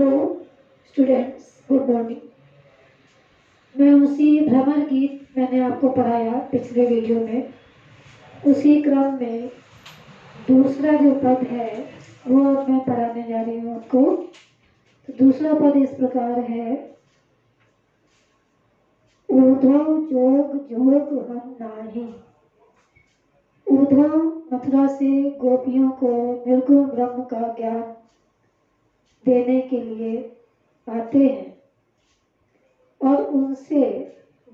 Hello students, good morning. मैं उसी भ्रमर गीत मैंने आपको पढ़ाया पिछले वीडियो में, उसी क्रम में दूसरा जो पद है वो मैं पढ़ाने जा रही हूँ आपको। तो दूसरा पद इस प्रकार है, ऊर्ध्व जोग जोग हम नाही। ऊर्ध्व मथुरा से गोपियों को निर्गुण ब्रह्म का ज्ञान देने के लिए आते हैं और उनसे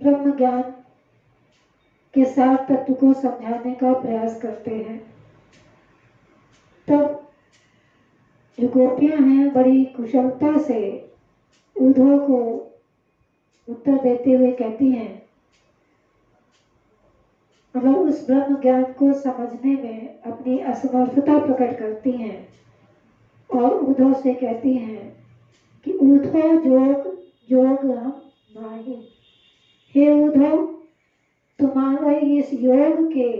ब्रह्म ज्ञान के सार तत्व को समझाने का प्रयास करते हैं। तब जो गोपियां हैं बड़ी कुशलता से उद्धव को उत्तर देते हुए कहती हैं, मतलब उस ब्रह्म ज्ञान को समझने में अपनी असमर्थता प्रकट करती हैं और उद्धव से कहती हैं कि उद्धव जोग जोग हम नाही। हे उद्धव, तुम्हारे इस योग के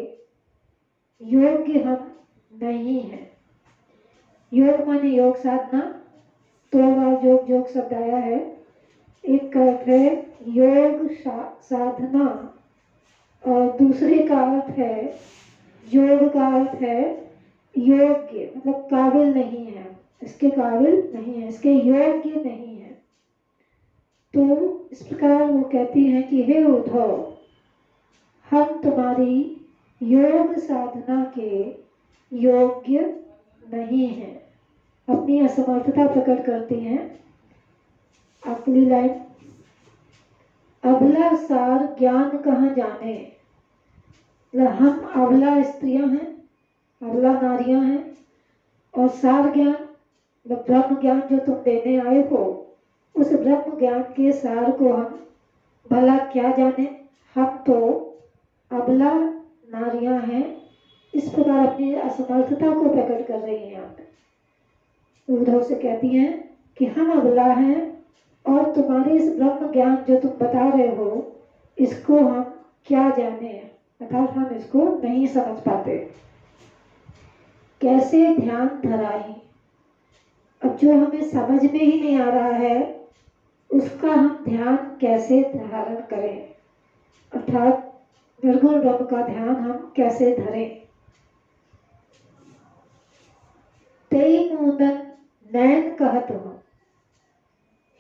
योग्य हम नहीं हैं। योग माने योग साधना, दो बार योग जोग शब्द आया है। एक का अर्थ है योग साधना और दूसरे का अर्थ है योग का अर्थ है योग्य, मतलब काबिल नहीं है, इसके काबिल नहीं है, इसके योग्य नहीं है। तो इस प्रकार वो कहती हैं कि हे उद्धव, हम तुम्हारी योग साधना के योग्य नहीं हैं, अपनी असमर्थता प्रकट करती हैं। अगली लाइन, अबला सार ज्ञान कहाँ जाने। हम अबला स्त्रियां हैं, अबला नारियां हैं, और सार ज्ञान ब्रह्म ज्ञान जो तुम देने आए हो, उस ब्रह्म ज्ञान के सार को हम भला क्या जाने। हम तो अबला नारियां हैं। इस प्रकार अपनी असमर्थता को प्रकट कर रही हैं। यहाँ पे उद्धव से कहती हैं कि हम अबला हैं और तुम्हारे इस ब्रह्म ज्ञान जो तुम बता रहे हो, इसको हम क्या जाने, अर्थात हम इसको नहीं समझ पाते। कैसे ध्यान धराई। अब जो हमें समझ में ही नहीं आ रहा है उसका हम ध्यान कैसे धारण करें, अर्थात निर्गुण ब्रह्म का ध्यान हम कैसे धरें। तेई मुंदन नैन कहत हो।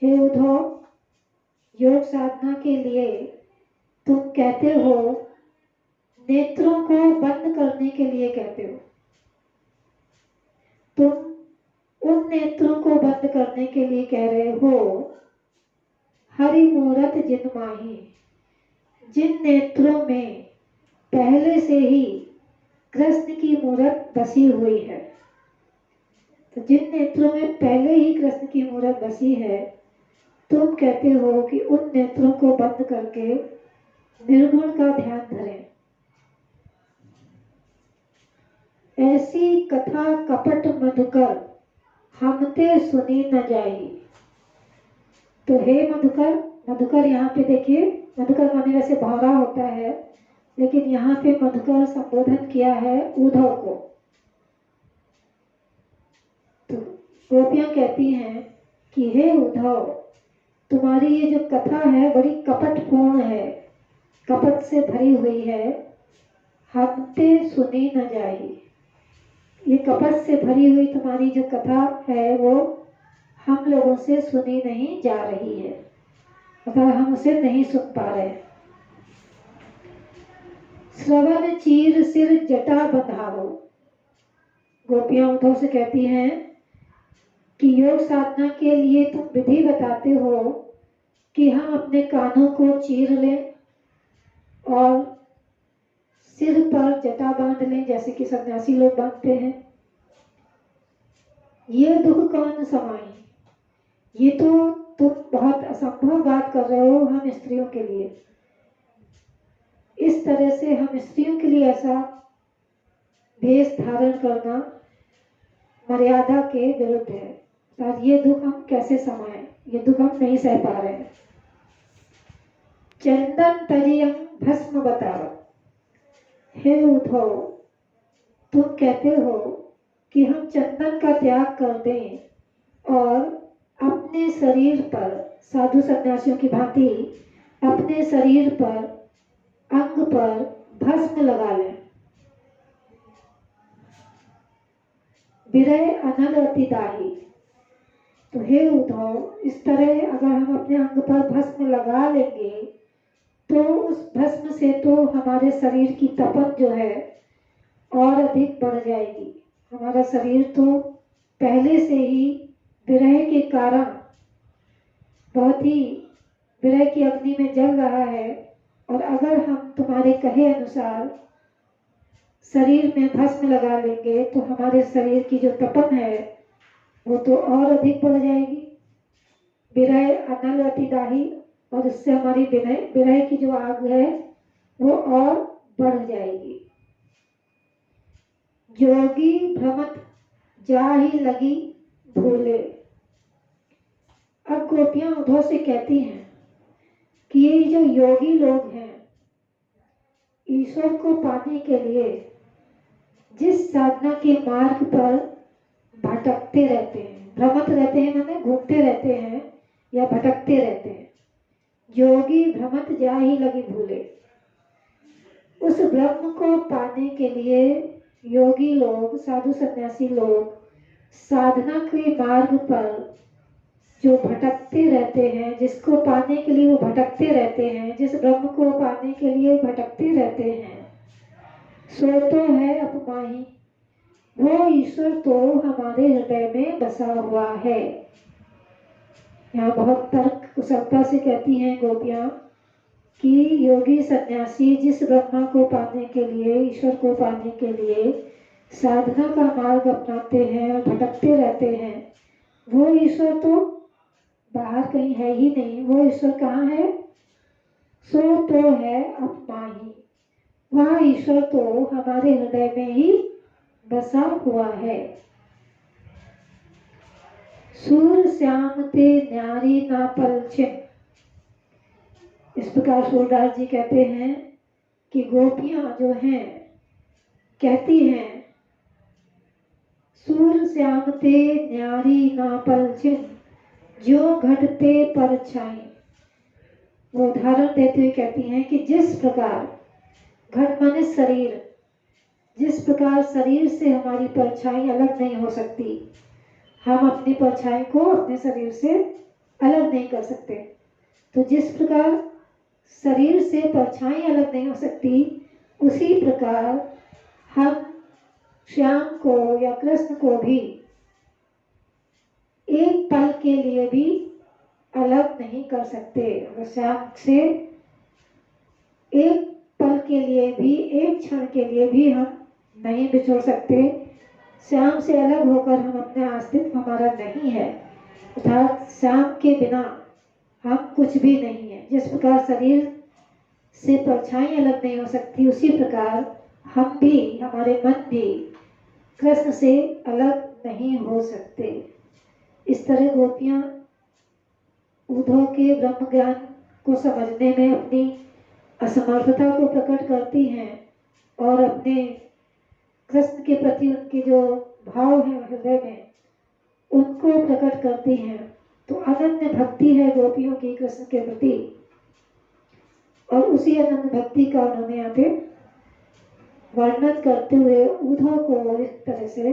हे उद्धव, योग साधना के लिए तुम कहते हो, नेत्रों को बंद करने के लिए कहते हो। तुम उन नेत्रों को बंद करने के लिए कह रहे हो, हरि मूरत जिन माही, जिन नेत्रों में पहले से ही कृष्ण की मूरत बसी हुई है। तो जिन नेत्रों में पहले ही कृष्ण की मूरत बसी है, तुम कहते हो कि उन नेत्रों को बंद करके निर्गुण का ध्यान धरें। ऐसी कथा कपट मधुकर हमते सुनी न जाई। तो हे मधुकर, मधुकर यहाँ पे देखिए, मधुकर माने वैसे भौरा होता है, लेकिन यहाँ पे मधुकर संबोधन किया है उद्धव को। तो गोपियां कहती हैं कि हे उद्धव, तुम्हारी ये जो कथा है बड़ी कपटपूर्ण है, कपट से भरी हुई है। हमते सुनी न जाई, ये कपट से भरी हुई तुम्हारी जो कथा है वो हम लोगों से सुनी नहीं जा रही है, अगर हम उसे नहीं सुन पा रहे। श्रवण चीर सिर जटा बंधाओ। गोपियां उद्धव से कहती हैं कि योग साधना के लिए तुम विधि बताते हो कि हम अपने कानों को चीर लें और सिर पर जटा बांध लें, जैसे कि सन्यासी लोग बांधते हैं। ये दुख कौन समाई, ये तो तुम बहुत असंभव बात कर रहे हो हम स्त्रियों के लिए। इस तरह से हम स्त्रियों के लिए ऐसा वेश धारण करना मर्यादा के विरुद्ध है। तो ये दुख हम कैसे समाएं, ये दुख हम नहीं सह पा रहे हैं। चंदन तरियम भस्म बताओ। हे उद्धव, तुम कहते हो कि हम चंदन का त्याग कर दें और अपने शरीर पर, साधु सन्यासियों की भांति अपने शरीर पर, अंग पर भस्म लगा लें। विरह अनल अति दाही। तो हे उद्धव, इस तरह अगर हम अपने अंग पर भस्म लगा लेंगे तो उस भस्म से तो हमारे शरीर की तपन जो है और अधिक बढ़ जाएगी। हमारा शरीर तो पहले से ही विरह के कारण बहुत ही विरह की अग्नि में जल रहा है, और अगर हम तुम्हारे कहे अनुसार शरीर में भस्म लगा लेंगे तो हमारे शरीर की जो तपन है वो तो और अधिक बढ़ जाएगी। विरह अनल अति दाही, और उससे हमारी विरह की जो आग है वो और बढ़ जाएगी। जोगी भ्रमत जाहि लगी भूले। अब गोपियां उद्धव से कहती हैं कि ये जो योगी लोग हैं, ईश्वर को पाने के लिए जिस साधना के मार्ग पर भटकते रहते हैं, भ्रमत रहते हैं माने घूमते रहते हैं या भटकते रहते हैं। योगी भ्रमत जाहि लगी भूले। उस ब्रह्म को पाने के लिए योगी लोग, साधु सन्यासी लोग साधना के मार्ग पर जो भटकते रहते हैं, जिसको पाने के लिए वो भटकते रहते हैं, जिस ब्रह्म को पाने के लिए भटकते रहते हैं, सो तो है अपमाही। वो ईश्वर तो हमारे हृदय में बसा हुआ है। यहाँ बहुत तर्क कुशलता से कहती हैं गोपियां कि योगी सन्यासी जिस ब्रह्मा को पाने के लिए, ईश्वर को पाने के लिए साधना का मार्ग अपनाते हैं और भटकते रहते हैं, वो ईश्वर तो बाहर कहीं है ही नहीं। वो ईश्वर कहाँ है? सो तो है अपमाही। वह ईश्वर तो हमारे हृदय में ही बसा हुआ है। सूर श्याम ते न्यारी ना पलछिन। इस प्रकार सूरदास जी कहते हैं कि गोपियां जो हैं कहती हैं, सूर श्याम ते न्यारी ना पलछिन, जो घटते पर छाई। वो उदाहरण देते हुए कहती हैं कि जिस प्रकार घट माने शरीर, जिस प्रकार शरीर से हमारी परछाई अलग नहीं हो सकती, हम अपनी परछाई को अपने शरीर से अलग नहीं कर सकते, तो जिस प्रकार शरीर से परछाई अलग नहीं हो सकती, उसी प्रकार हम श्याम को या कृष्ण को भी एक पल के लिए भी अलग नहीं कर सकते। अगर श्याम से एक पल के लिए भी, एक क्षण के लिए भी हम नहीं बिछोड़ सकते। श्याम से अलग होकर हम अपने अस्तित्व हमारा नहीं है, अर्थात श्याम के बिना हम कुछ भी नहीं है। जिस प्रकार शरीर से परछाई अलग नहीं हो सकती, उसी प्रकार हम भी, हमारे मन भी कृष्ण से अलग नहीं हो सकते। इस तरह गोपियां उद्धव के ब्रह्म ज्ञान को समझने में अपनी असमर्थता को प्रकट करती हैं और अपने कृष्ण के प्रति उनके जो भाव है हृदय में, उनको प्रकट करती हैं। तो अनन्य भक्ति है गोपियों की कृष्ण के प्रति, और उसी अनन्य भक्ति का उन्होंने यहाँ पे वर्णन करते हुए उद्धव को इस तरह से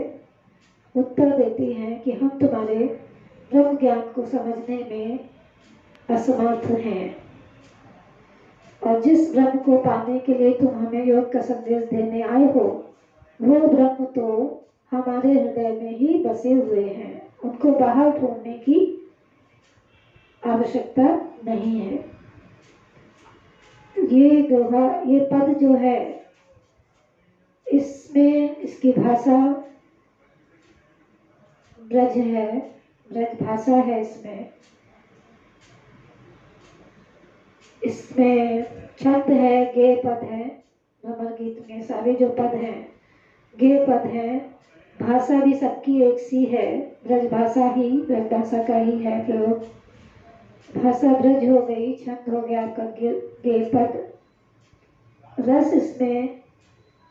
उत्तर देती हैं कि हम तुम्हारे ब्रह्म ज्ञान को समझने में असमर्थ हैं, और जिस ब्रह्म को पाने के लिए तुम हमें योग का संदेश देने आए हो, वो ब्रह्म तो हमारे हृदय में ही बसे हुए हैं, उनको बाहर ढूंढने की आवश्यकता नहीं है। ये दोहा, ये पद जो है, इसमें इसकी भाषा ब्रज है, ब्रज भाषा है। इसमें छंद है, गे पद है। भ्रमर गीत में सारे जो पद हैं गे पद है। भाषा भी सबकी एक सी है, ब्रज भाषा ही, ब्रज भाषा का ही है प्रयोग। भाषा ब्रज हो गई, छंद हो गया आपका गे पद। रस इसमें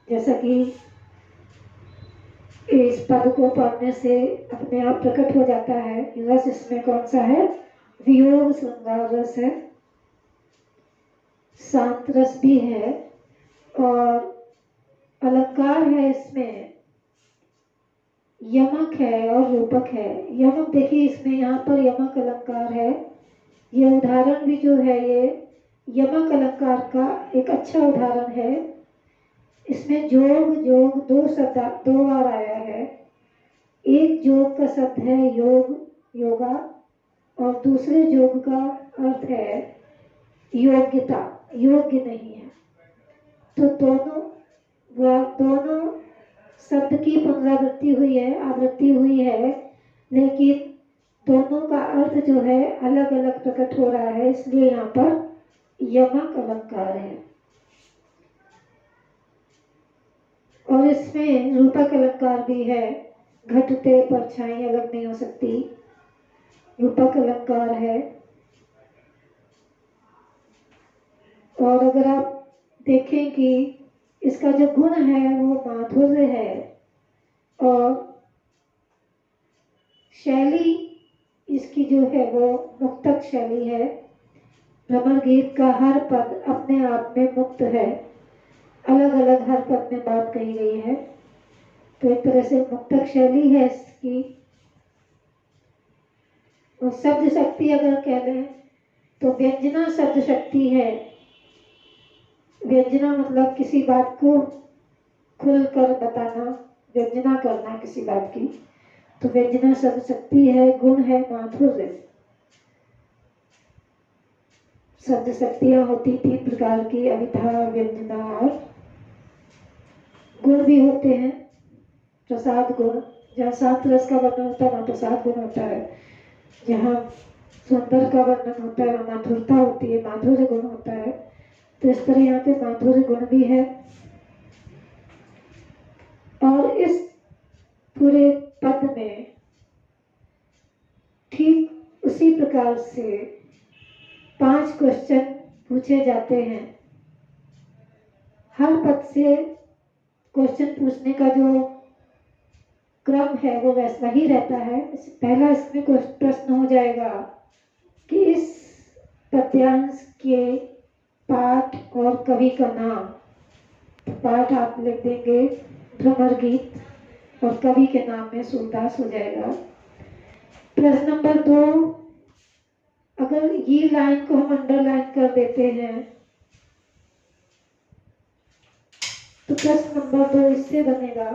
जैसा कि इस पद को पढ़ने से अपने आप प्रकट हो जाता है। रस इसमें कौन सा है? वियोग श्रृंगार रस है, शांत रस भी है, और अलंकार है इसमें, यमक है और रूपक है। यमक देखिए, इसमें यहाँ पर यमक अलंकार है। ये उदाहरण भी जो है ये यमक अलंकार का एक अच्छा उदाहरण है। इसमें जोग जोग दो शब्द दो बार आया है। एक जोग का शब्द है योग, योगा, और दूसरे जोग का अर्थ है योग्यता, योग्य नहीं है। तो दोनों शब्द की पुनरावृत्ति हुई है, आवृत्ति हुई है, लेकिन दोनों का अर्थ जो है अलग अलग प्रकट हो रहा है, इसलिए यहाँ पर यमक अलंकार है। और इसमें रूपक अलंकार भी है। घटते परछाई अलग नहीं हो सकती, रूपक अलंकार है। और अगर आप देखें कि इसका जो गुण है वो माधुर्य है, और शैली इसकी जो है वो मुक्तक शैली है। भ्रमर गीत का हर पद अपने आप में मुक्त है, अलग अलग हर पद में बात कही गई है, तो एक तरह से मुक्तक शैली है इसकी। और शब्द शक्ति अगर कह लें तो व्यंजना शब्द शक्ति है। व्यंजना मतलब किसी बात को खुलकर बताना, व्यंजना करना किसी बात की, तो व्यंजना शब्द शक्ति है। गुण है माधुर्य। शब्द शक्तियां होती 3 प्रकार की, अविधा, व्यंजना और गुण भी होते हैं। प्रसाद गुण, जहाँ सात रस का वर्णन होता है वहाँ प्रसाद गुण होता है। जहाँ सुंदर का वर्णन होता है वहाँ माधुरता होती है, माधुर्य गुण होता है। तो इस तरह यहाँ पे माधुर्य गुण भी है। और इस पूरे पद में ठीक उसी प्रकार से 5 क्वेश्चन पूछे जाते हैं। हर पद से क्वेश्चन पूछने का जो क्रम है वो वैसा ही रहता है। पहला इसमें प्रश्न हो जाएगा कि इस पद्यांश के पाठ और कवि का नाम। तो पाठ आप लिख देंगे भ्रमर गीत, और कवि के नाम में सूरदास हो जाएगा। प्रश्न नंबर 2, अगर ये लाइन को हम अंडरलाइन कर देते हैं तो प्रश्न नंबर 2 इससे बनेगा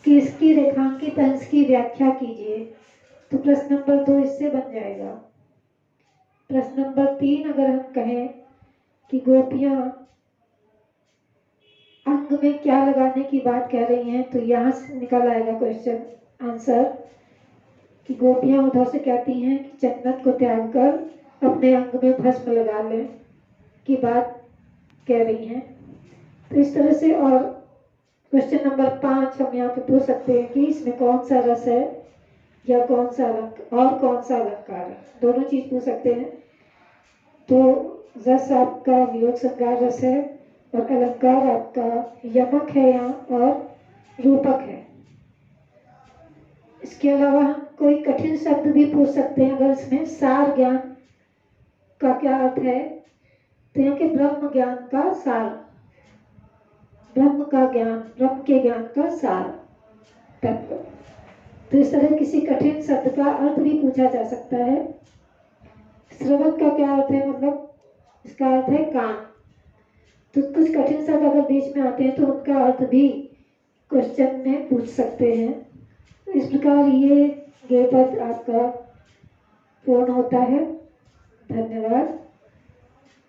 कि इसकी रेखांकित अंश की व्याख्या कीजिए। तो प्रश्न नंबर 2 इससे बन जाएगा। प्रश्न नंबर 3, अगर हम कहें कि गोपियां अंग में क्या लगाने की बात कह रही हैं, तो यहाँ से निकल आएगा क्वेश्चन आंसर कि गोपियां उधर से कहती हैं कि चंदन को त्याग कर अपने अंग में भस्म लगा लें की बात कह रही हैं। तो इस तरह से। और क्वेश्चन नंबर 5 हम यहाँ पे पूछ सकते हैं कि इसमें कौन सा रस है या कौन सा अलंकार और कौन सा अलंकार है, दोनों चीज पूछ सकते हैं। तो रस आपका वियोग श्रृंगार रस है, और अलंकार आपका यमक है यहाँ और रूपक है। इसके अलावा हम कोई कठिन शब्द भी पूछ सकते हैं। अगर इसमें सार ज्ञान का क्या अर्थ है, तो यहाँ के ब्रह्म ज्ञान का सार, ब्रह्म का ज्ञान, ब्रह्म के ज्ञान का सार तत्व। तो इस तरह किसी कठिन शब्द का अर्थ भी पूछा जा सकता है। श्रवण का क्या अर्थ है, मतलब इसका अर्थ है कान। तो कुछ कठिन शब्द अगर बीच में आते हैं तो उनका अर्थ भी क्वेश्चन में पूछ सकते हैं। तो इस प्रकार ये पद आपका पूर्ण होता है। धन्यवाद।